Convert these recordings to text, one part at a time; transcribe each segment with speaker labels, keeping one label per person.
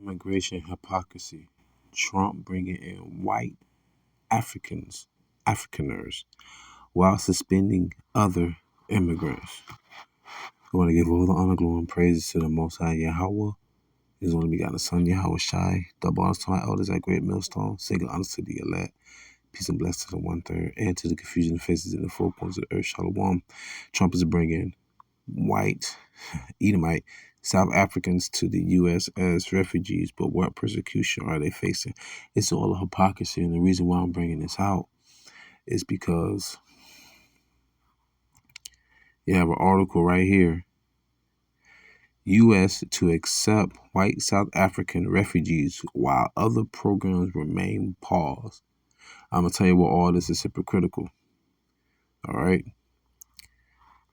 Speaker 1: Immigration hypocrisy. Trump bringing in white Afrikaners, while suspending other immigrants. I want to give all the honor, glory, and praises to the Most High Yahawah, His only begotten Son, YAHAWASHI. Double honors to my elders at Great Millstone. Single honors to the elect. Peace and blessings to the 1/3, and to the confusion faces in the four corners of the earth. Shalom. Trump is bringing white Edomite South Africans to the U.S. as refugees, but what persecution are they facing? It's all a hypocrisy, and the reason why I'm bringing this out is because you have an article right here. U.S. to accept white South African refugees while other programs remain paused. I'm going to tell you what all this is hypocritical. All right.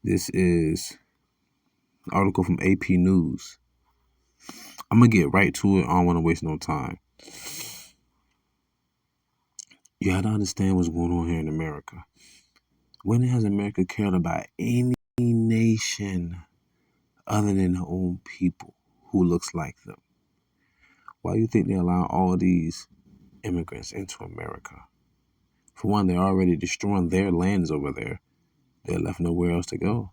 Speaker 1: This is an article from AP News. I'm going to get right to it. I don't want to waste no time. You have to understand what's going on here in America. When has America cared about any nation other than their own people who looks like them? Why do you think they allow all these immigrants into America? For one, they're already destroying their lands over there. They're left nowhere else to go.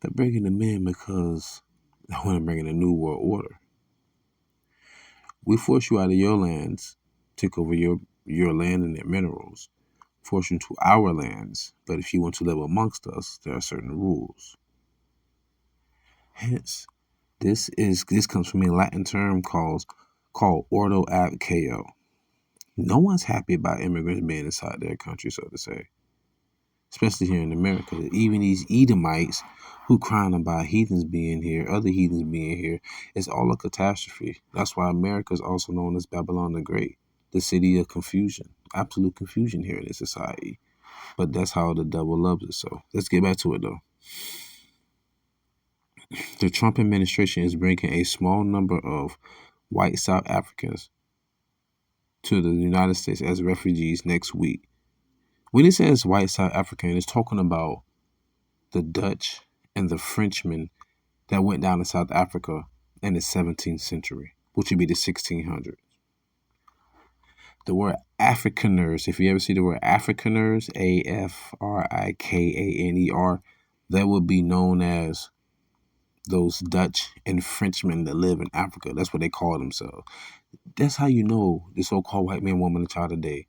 Speaker 1: They're bringing them in because they want to bring in a new world order. We force you out of your lands, take over your land and their minerals, force you into our lands. But if you want to live amongst us, there are certain rules. Hence, this comes from a Latin term called ordo ab chao. No one's happy about immigrants being inside their country, so to say. Especially here in America. Even these Edomites who crying about heathens being here, other heathens being here, it's all a catastrophe. That's why America is also known as Babylon the Great, the city of confusion. Absolute confusion here in this society. But that's how the devil loves it. So let's get back to it, though. The Trump administration is bringing a small number of white South Africans to the United States as refugees next week. When it says white South African, it's talking about the Dutch and the Frenchmen that went down to South Africa in the 17th century, which would be the 1600s. The word Afrikaners, if you ever see the word Afrikaners, Afrikaner, that would be known as those Dutch and Frenchmen that live in Africa. That's what they call themselves. That's how you know the so-called white man, woman, and child today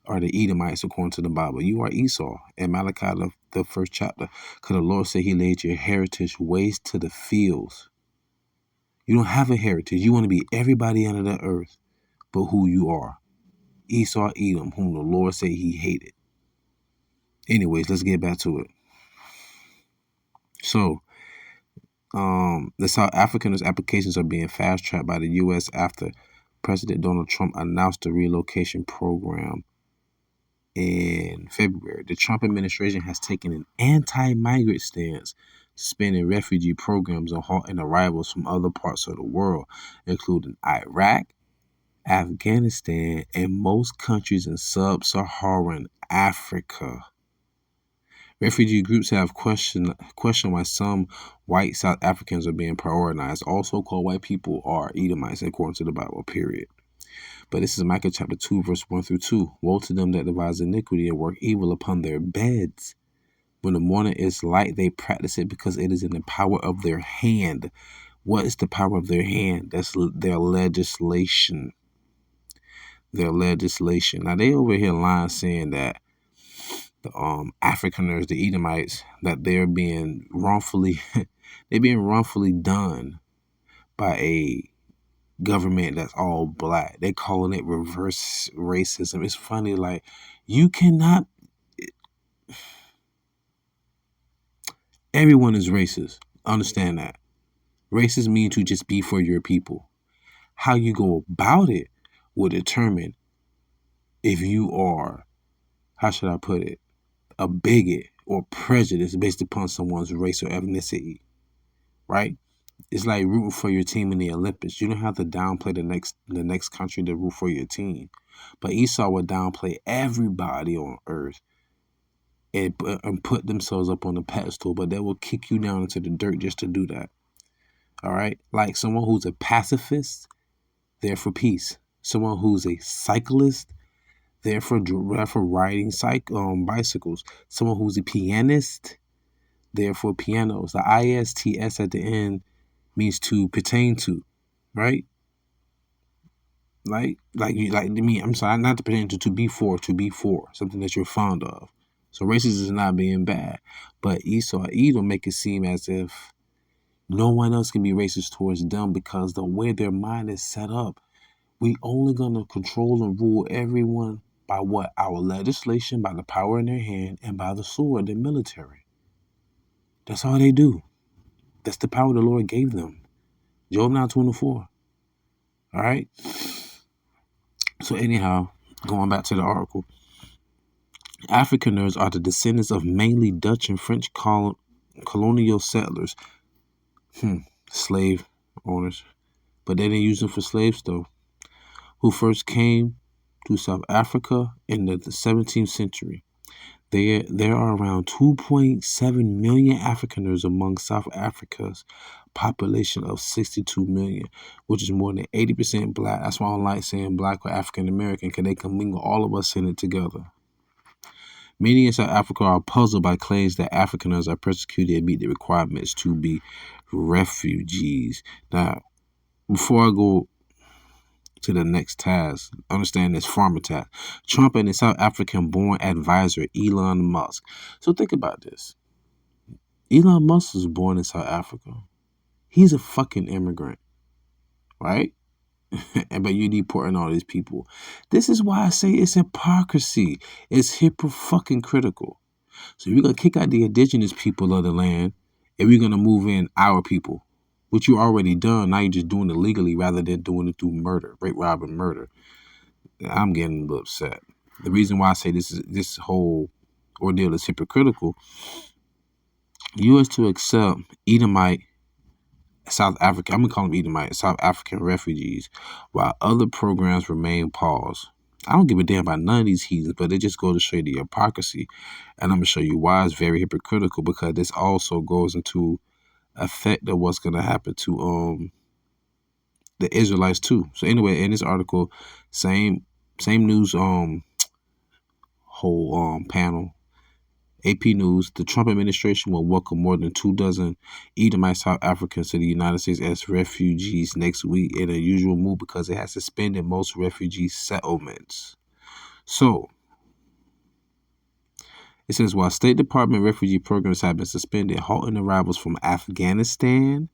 Speaker 1: are the Edomites according to the Bible. You are Esau in Malachi, the first chapter. Because the Lord said he laid your heritage waste to the fields. You don't have a heritage. You want to be everybody under the earth but who you are. Esau, Edom, whom the Lord said he hated. Anyways, let's get back to it. So, the South Africaners' applications are being fast-tracked by the U.S. after President Donald Trump announced the relocation program in February. The Trump administration has taken an anti-migrant stance, suspending refugee programs and halting arrivals from other parts of the world, including Iraq, Afghanistan, and most countries in sub-Saharan Africa. Refugee groups have questioned why some white South Africans are being prioritized. All so-called white people are Edomites, according to the Bible, period. But this is Micah chapter 2, verse 1-2. Woe to them that devise iniquity and work evil upon their beds. When the morning is light, they practice it because it is in the power of their hand. What is the power of their hand? That's their legislation. Their legislation. Now, they over here lying saying that the Afrikaners, the Edomites, that they're being wrongfully done by a government that's all black. They calling it reverse racism. It's funny, like, you cannot, everyone is racist. Understand that. Racist means to just be for your people. How you go about it will determine if you are, how should I put it, a bigot or prejudice based upon someone's race or ethnicity, right? It's like rooting for your team in the Olympics. You don't have to downplay the next country to root for your team. But Esau would downplay everybody on earth and put themselves up on the pedestal, but they will kick you down into the dirt just to do that. All right? Like someone who's a pacifist there for peace. Someone who's a cyclist, there for riding bicycles. Someone who's a pianist, there for pianos. The ISTS at the end means to pertain to, right? I'm sorry, not to pertain to be for, something that you're fond of. So racism is not being bad, but Esau and Edom make it seem as if no one else can be racist towards them because the way their mind is set up, we only gonna control and rule everyone by what? Our legislation, by the power in their hand, and by the sword, the military. That's all they do. That's the power the Lord gave them. Job 9:24. All right. So anyhow, going back to the article, Afrikaners are the descendants of mainly Dutch and French colonial settlers, slave owners, but they didn't use them for slaves though, who first came to South Africa in the 17th century. There are around 2.7 million Afrikaners among South Africa's population of 62 million, which is more than 80% black. That's why I don't like saying black or African American, because they can mingle all of us in it together. Many in South Africa are puzzled by claims that Afrikaners are persecuted and meet the requirements to be refugees. Now, before I go to the next task, understand this farmer task. Trump and his South African-born advisor, Elon Musk. So think about this. Elon Musk was born in South Africa. He's a fucking immigrant, right? But you're deporting all these people. This is why I say it's hypocrisy. It's hyper-fucking-critical. So we're going to kick out the indigenous people of the land, and we're going to move in our people, which you already done. Now you're just doing it legally rather than doing it through murder, rape, rob, and murder. I'm getting a little upset. The reason why I say this whole ordeal is hypocritical, U.S. to accept Edomite South Africa, I'm going to call them Edomite, South African refugees, while other programs remain paused. I don't give a damn about none of these heathens, but they just go to show you the hypocrisy. And I'm going to show you why it's very hypocritical, because this also goes into effect of what's going to happen to the Israelites too. So anyway, in this article, same news whole panel. AP News, the Trump administration will welcome more than 24 Edomite South Africans to the United States as refugees next week in a usual move because it has suspended most refugee settlements. So, it says, while State Department refugee programs have been suspended, halting arrivals from Afghanistan,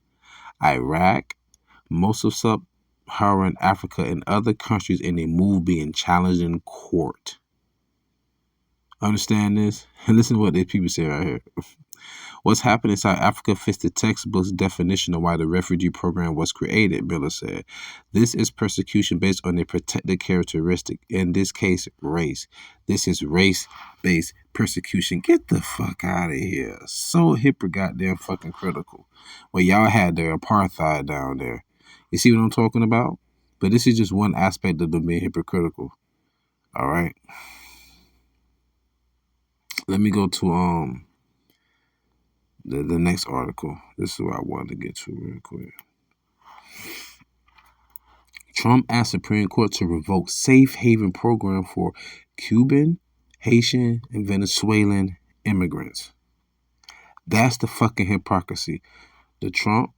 Speaker 1: Iraq, most of Sub-Saharan Africa, and other countries in a move being challenged in court. Understand this? And listen to what these people say right here. What's happening in South Africa fits the textbook's definition of why the refugee program was created, Miller said. This is persecution based on a protected characteristic, in this case, race. This is race-based persecution. Get the fuck out of here. So goddamn fucking critical. Well, y'all had their apartheid down there. You see what I'm talking about? But this is just one aspect of them being hypocritical. All right. Let me go to the next article. This is what I wanted to get to real quick. Trump asked Supreme Court to revoke safe haven program for Cuban, Haitian, and Venezuelan immigrants. That's the fucking hypocrisy. The Trump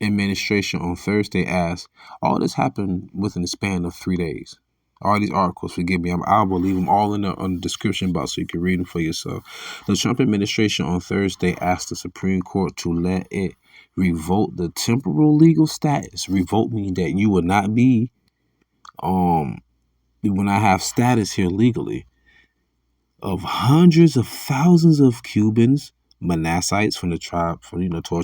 Speaker 1: administration on Thursday asked, all this happened within the span of 3 days. All these articles, forgive me, I will leave them all in the description box so you can read them for yourself. The Trump administration on Thursday asked the Supreme Court to let it revoke the temporal legal status. Revoke meaning that you will not be, you will not have status here legally, of hundreds of thousands of Cubans, Manassites from the 12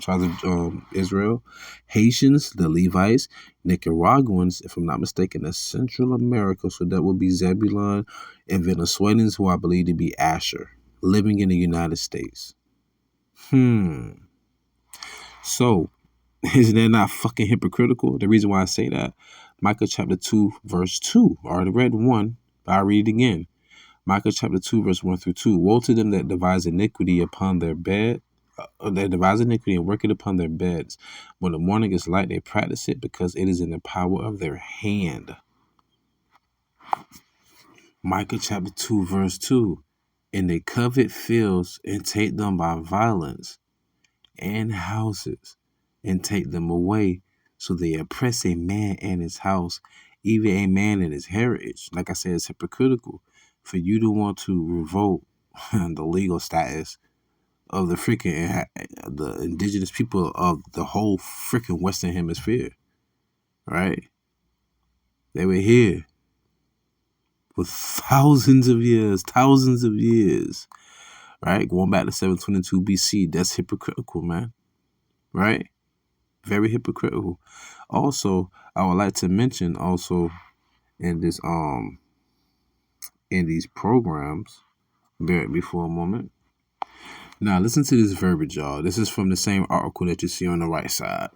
Speaker 1: tribes of Israel, Haitians, the Levites, Nicaraguans, if I'm not mistaken, of Central America, so that would be Zebulon, and Venezuelans, who I believe to be Asher, living in the United States. So, isn't that not fucking hypocritical? The reason why I say that, Micah chapter 2, verse 2. I already read 1, but I'll read it again. Micah chapter 2, verse 1 through 2. Woe to them that devise iniquity upon their bed, They devise iniquity and work it upon their beds. When the morning is light, they practice it because it is in the power of their hand. Micah chapter 2, verse 2. And they covet fields and take them by violence, and houses, and take them away. So they oppress a man and his house, even a man and his heritage. Like I said, it's hypocritical for you to want to revoke the legal status of the indigenous people of the whole freaking Western Hemisphere, right? They were here for thousands of years, right? Going back to 722 BC. That's hypocritical, man, right? Very hypocritical. Also, I would like to mention also in this in these programs, bear with me for a moment. Now listen to this verbiage, y'all. This is from the same article that you see on the right side.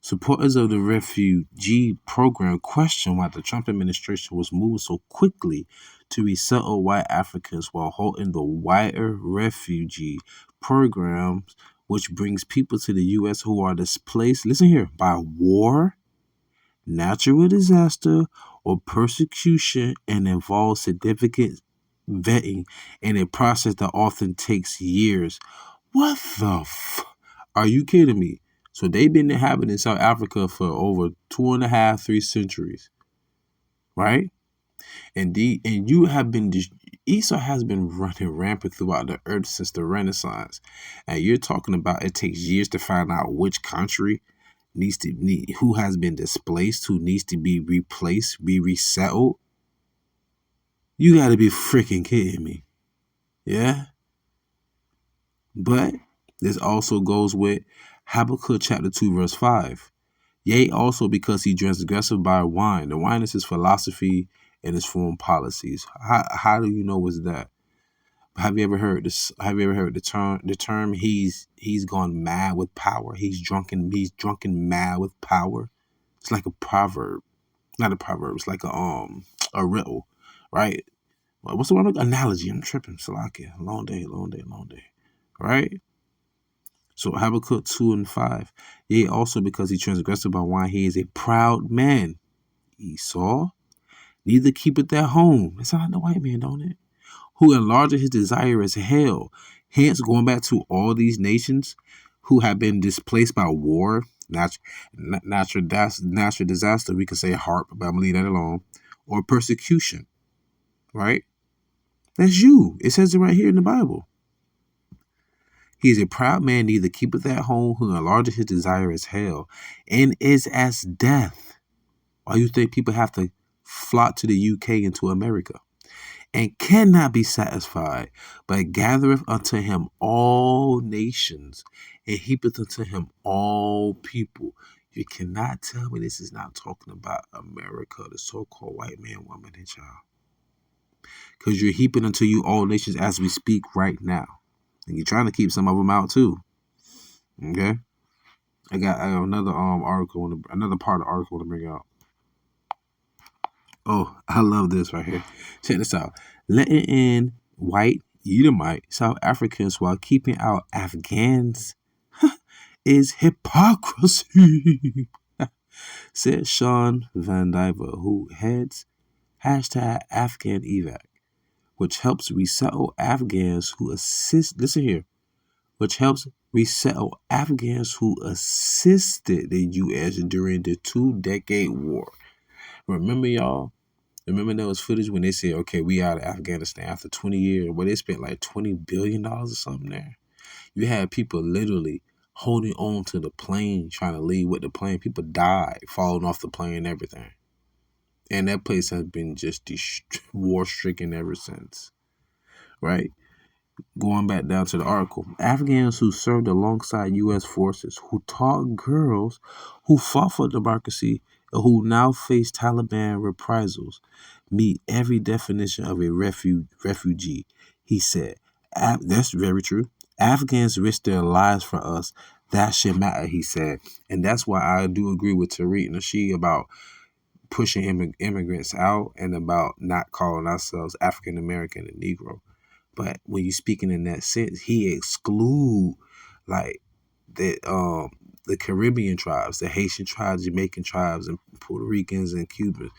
Speaker 1: Supporters of the refugee program question why the Trump administration was moving so quickly to resettle white Africans while halting the wider refugee programs, which brings people to the U.S. who are displaced, listen here, by war, natural disaster, or persecution, and involves significant vetting in a process that often takes years. What the Are you kidding me? So they've been inhabiting South Africa for over 2.5, 3 centuries, right? And you have been Esau has been running rampant throughout the earth since the Renaissance, and you're talking about it takes years to find out which country who has been displaced, who needs to be replaced, be resettled. You got to be freaking kidding me, yeah. But this also goes with Habakkuk chapter 2 verse 5. Yea, also because he transgresseth by wine. The wine is his philosophy and his foreign policies. How do you know it's that? Have you ever heard this? Have you ever heard the term he's gone mad with power? He's drunken mad with power. It's like a proverb. Not a proverb, it's like a riddle, right? What's the one analogy? I'm tripping. Salakia. Long day. Right? So Habakkuk 2 and 5. Yea, also because he transgressed by wine, he is a proud man. Esau, neither keepeth at home. It sounds like the white man, don't it? Who enlargeth his desire as hell. Hence, going back to all these nations who have been displaced by war, natural disaster, we can say harp, but I'm going to leave that alone, or persecution, right? That's you. It says it right here in the Bible. He is a proud man, neither keepeth at home, who enlargeth his desire as hell, and is as death. Why you think people have to flock to the UK and to America? And cannot be satisfied, but gathereth unto him all nations, and heapeth unto him all people. You cannot tell me this is not talking about America, the so-called white man, woman, and child. Because you're heaping unto you all nations as we speak right now. And you're trying to keep some of them out too. Okay? I got another article, another part of the article to bring out. Oh, I love this right here. Check this out. Letting in white Edomite South Africans while keeping out Afghans is hypocrisy, said Sean Van Diver, who heads #AfghanEvac, which helps resettle Afghans who assist. Listen here. Which helps resettle Afghans who assisted the U.S. during the 2-decade war. Remember, y'all? Remember there was footage when they said, okay, we out of Afghanistan after 20 years, where they spent like $20 billion or something there? You had people literally holding on to the plane, trying to leave with the plane. People died, falling off the plane and everything. And that place has been just war-stricken ever since, right? Going back down to the article, Afghans who served alongside U.S. forces, who taught girls, who fought for democracy, and who now face Taliban reprisals, meet every definition of a refugee, he said. That's very true. Afghans risk their lives for us. That should matter, he said. And that's why I do agree with Tariq Nasheed about pushing immigrants out and about not calling ourselves African American and Negro. But when you're speaking in that sense, he exclude like the Caribbean tribes, the Haitian tribes, Jamaican tribes, and Puerto Ricans and Cubans.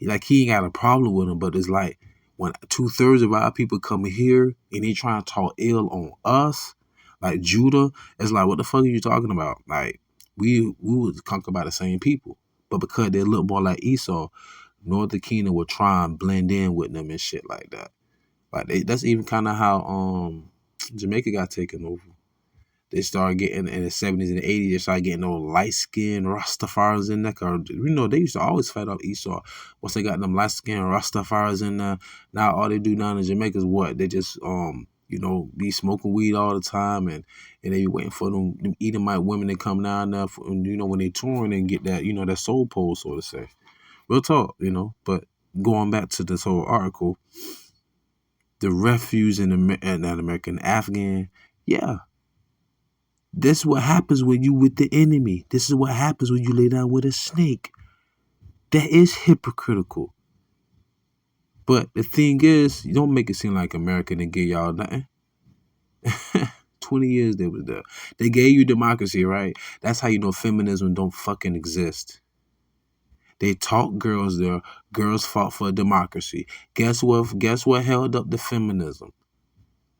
Speaker 1: Like he ain't got a problem with them, but it's like when 2/3 of our people come here and they trying to talk ill on us, like Judah, it's like what the fuck are you talking about? Like we was conquered by the same people, but because they look more like Esau, Northern Kingdom will try and blend in with them and shit like that. Like that's even kind of how Jamaica got taken over. They started getting in the 70s and the 80s. They started getting those light skinned Rastafaris in there. Cause they used to always fight off Esau. Once they got them light skinned Rastafaris in there, now all they do down in Jamaica is what? They just be smoking weed all the time, and they be waiting for them Edomite women to come down there for, when they touring and get that that soul pole, so to say. Real talk, But going back to this whole article, the refuge in not American Afghan, yeah. This is what happens when you with the enemy. This is what happens when you lay down with a snake. That is hypocritical. But the thing is, you don't make it seem like America didn't give y'all nothing. 20 years they was there. They gave you democracy, right? That's how you know feminism don't fucking exist. They taught girls there. Girls fought for democracy. Guess what held up the feminism?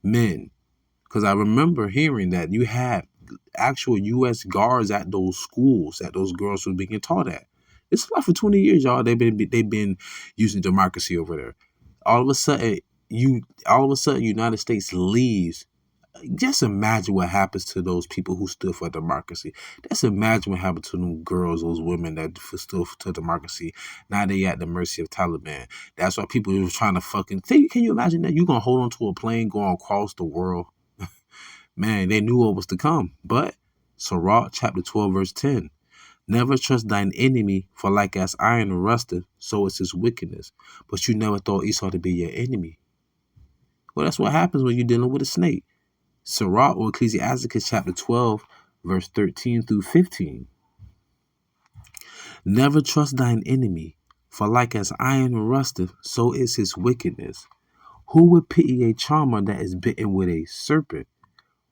Speaker 1: Men. Because I remember hearing that you had actual U.S. guards at those schools that those girls were being taught at. It's like for 20 years, y'all. They've been using democracy over there. All of a sudden, United States leaves. Just imagine what happens to those people who stood for democracy. Just imagine what happened to them girls, those women that stood for democracy. Now they at the mercy of Taliban. That's why people were trying to fucking think. Can you imagine that? You gonna hold on to a plane going across the world? Man, they knew what was to come. But Sirach chapter 12, verse 10. Never trust thine enemy, for like as iron rusteth, so is his wickedness. But you never thought Esau to be your enemy. Well, that's what happens when you're dealing with a snake. Sirach or Ecclesiasticus chapter 12, verse 13 through 15. Never trust thine enemy, for like as iron rusteth, so is his wickedness. Who would pity a charmer that is bitten with a serpent?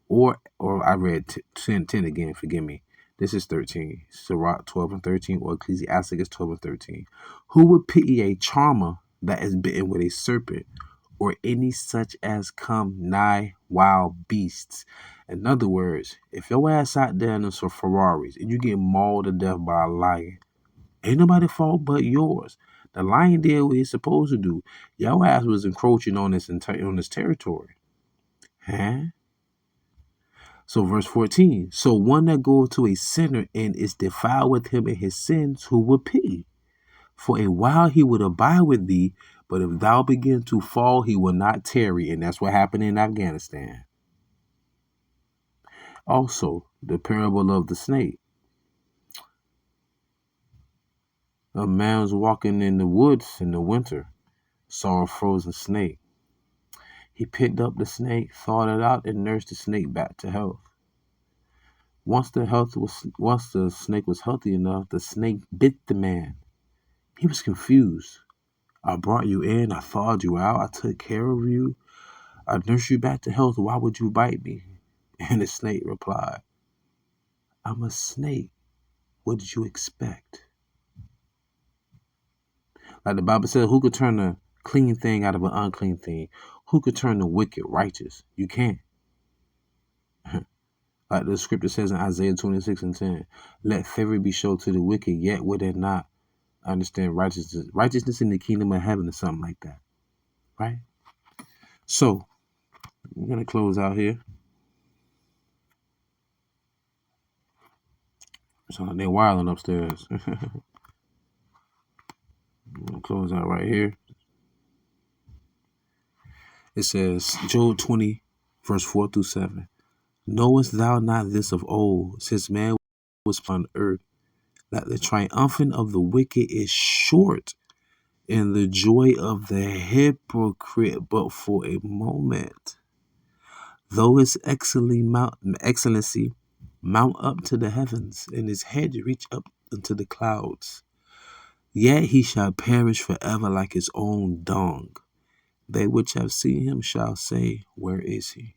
Speaker 1: Or I read 10 again, forgive me. This is 13. Sirach 12 and 13, or Ecclesiasticus 12 and 13. Who would pity a charmer that is bitten with a serpent, or any such as come nigh wild beasts? In other words, if your ass out there in some Ferraris and you get mauled to death by a lion, ain't nobody fault but yours. The lion did what he's supposed to do. Your ass was encroaching on this territory. Huh? So verse 14, so one that goeth to a sinner and is defiled with him in his sins, who would pity? For a while he would abide with thee, but if thou begin to fall, he will not tarry. And that's what happened in Afghanistan. Also, the parable of the snake. A man was walking in the woods in the winter, saw a frozen snake. He picked up the snake, thawed it out, and nursed the snake back to health. Once the snake was healthy enough, the snake bit the man. He was confused. I brought you in, I thawed you out, I took care of you, I nursed you back to health. Why would you bite me? And the snake replied, I'm a snake. What did you expect? Like the Bible says, who could turn a clean thing out of an unclean thing? Who could turn the wicked righteous? You can't. Like the scripture says in Isaiah 26 and 10, let favor be shown to the wicked, yet would they not understand righteousness. Righteousness in the kingdom of heaven or something like that. Right? So, I'm going to close out here. So they're wilding upstairs. I'm going to close out right here. It says, Job 20, verse 4 through 7. Knowest thou not this of old, since man was upon earth, that the triumphant of the wicked is short, and the joy of the hypocrite but for a moment? Though his excellency mount up to the heavens, and his head reach up unto the clouds, yet he shall perish forever like his own dung. They which have seen him shall say, where is he?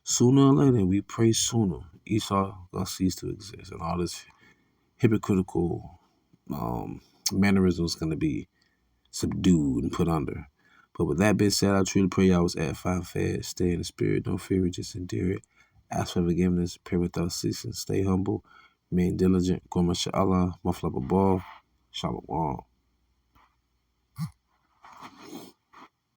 Speaker 1: Sooner or later, we pray sooner, Esau gonna cease to exist, and all this hypocritical mannerisms gonna be subdued and put under. But with that being said, I truly pray y'all was edified, fed, stay in the spirit, don't fear it, just endure it. Ask for forgiveness, pray without ceasing, stay humble, remain diligent, go mashallah, muffle up above, shalom.